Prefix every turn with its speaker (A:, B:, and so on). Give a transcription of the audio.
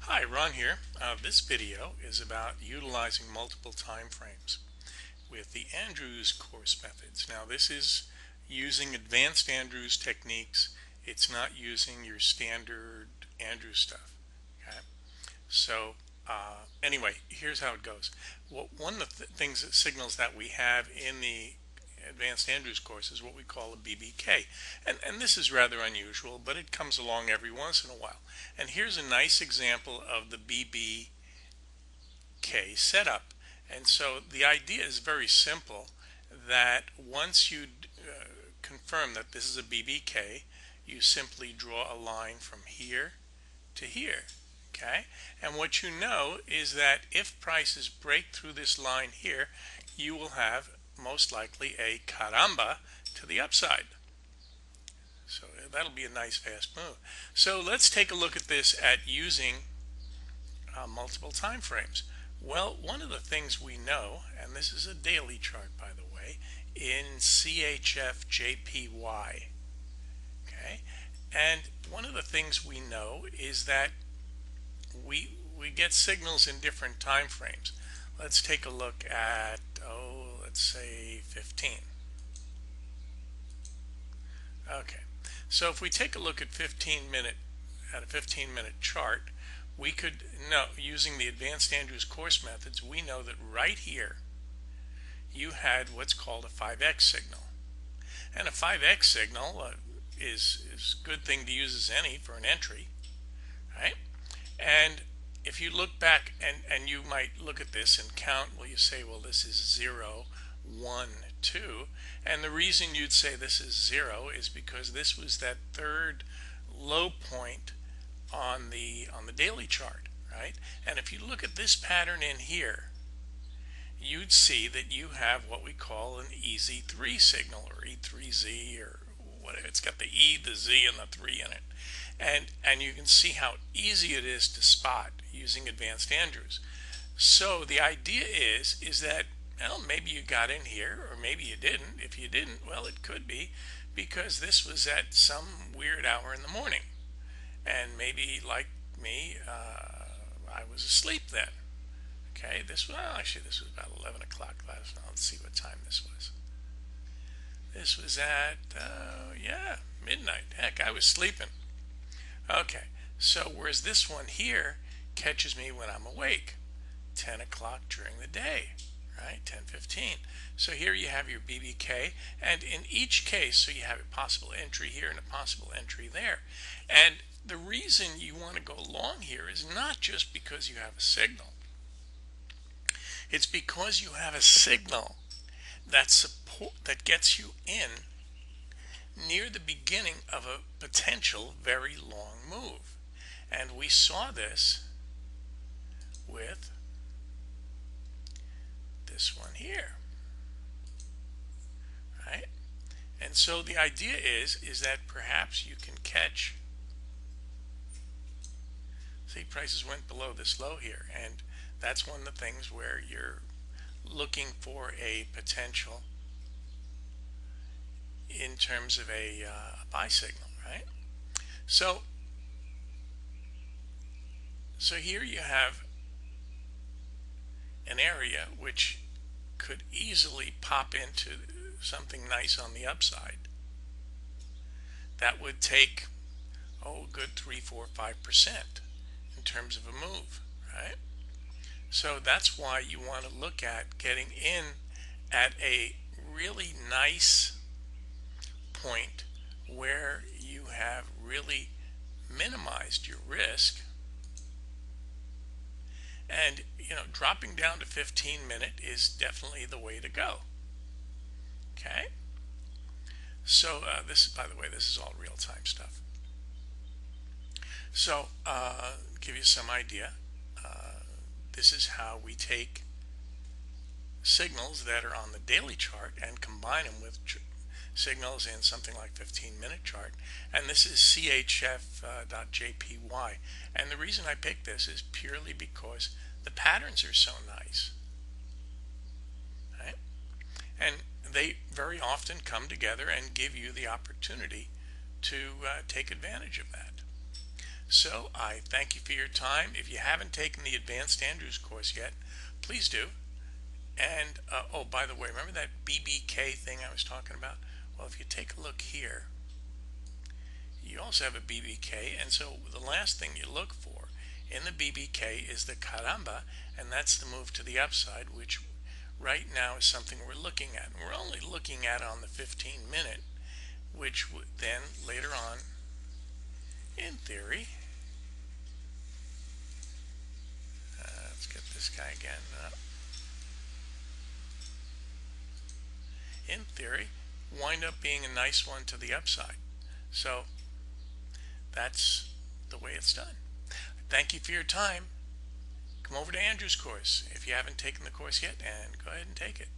A: Hi, Ron here. This video is about utilizing multiple time frames with the Andrews course methods. Now, this is using advanced Andrews techniques. It's not using your standard Andrews stuff. Okay. Anyway, here's how it goes. One of the things that signals that we have in the Advanced Andrews course is what we call a BBK. And this is rather unusual, but it comes along every once in a while. And here's a nice example of the BBK setup. And so the idea is very simple, that once you confirm that this is a BBK, you simply draw a line from here to here. Okay, and what you know is that if prices break through this line here, you will have most likely a caramba to the upside. So that'll be a nice fast move. So let's take a look at this at using multiple time frames. Well, one of the things we know, and this is a daily chart by the way, in CHF JPY. Okay, and one of the things we know is that we get signals in different time frames. Let's take a look at, let's say 15. Okay, so if we take a look at a 15-minute chart, we could know, using the advanced Andrews course methods, we know that right here you had what's called a 5x signal. And a 5x signal is a good thing to use as any for an entry, right? And if you look back, and you might look at this and count, well, you say, well, this is 0, 1, 2. And the reason you'd say this is 0 is because this was that third low point on the daily chart, right? And if you look at this pattern in here, you'd see that you have what we call an EZ3 signal, or E3Z, or whatever. It's got the E, the Z, and the 3 in it. And you can see how easy it is to spot using advanced Andrews. So the idea is that, well, maybe you got in here, or maybe you didn't. If you didn't, well, it could be because this was at some weird hour in the morning, and maybe like me, I was asleep then. Okay, this was about 11 o'clock last night. Let's see what time this was. This was at midnight. Heck, I was sleeping. Okay, so whereas this one here catches me when I'm awake, 10 o'clock during the day, right? 10:15. So here you have your BBK, and in each case, so you have a possible entry here and a possible entry there. And the reason you want to go long here is not just because you have a signal. It's because you have a signal that gets you in near the beginning of a potential very long move. And we saw this with this one here, right? And so the idea is that perhaps you can catch, see, prices went below this low here, and that's one of the things where you're looking for a potential in terms of a buy signal, right? So here you have an area which could easily pop into something nice on the upside. That would take, a good 3, 4, 5% in terms of a move, right? So that's why you want to look at getting in at a really nice point where you have really minimized your risk, and dropping down to 15-minute is definitely the way to go. Okay, so this is, by the way, this is all real-time stuff. So give you some idea, this is how we take signals that are on the daily chart and combine them with signals in something like 15-minute chart. And this is CHF.JPY. And the reason I picked this is purely because the patterns are so nice, right? And they very often come together and give you the opportunity to take advantage of that. So I thank you for your time. If you haven't taken the Advanced Andrews course yet, please do. And oh, by the way, remember that BBK thing I was talking about? Well, if you take a look here, you also have a BBK, and so the last thing you look for in the BBK is the caramba, and that's the move to the upside, which right now is something we're looking at. And we're only looking at it on the 15-minute, which then later on, in theory, let's get this guy again. In theory, wind up being a nice one to the upside. So that's the way it's done. Thank you for your time. Come over to Andrew's course if you haven't taken the course yet, and go ahead and take it.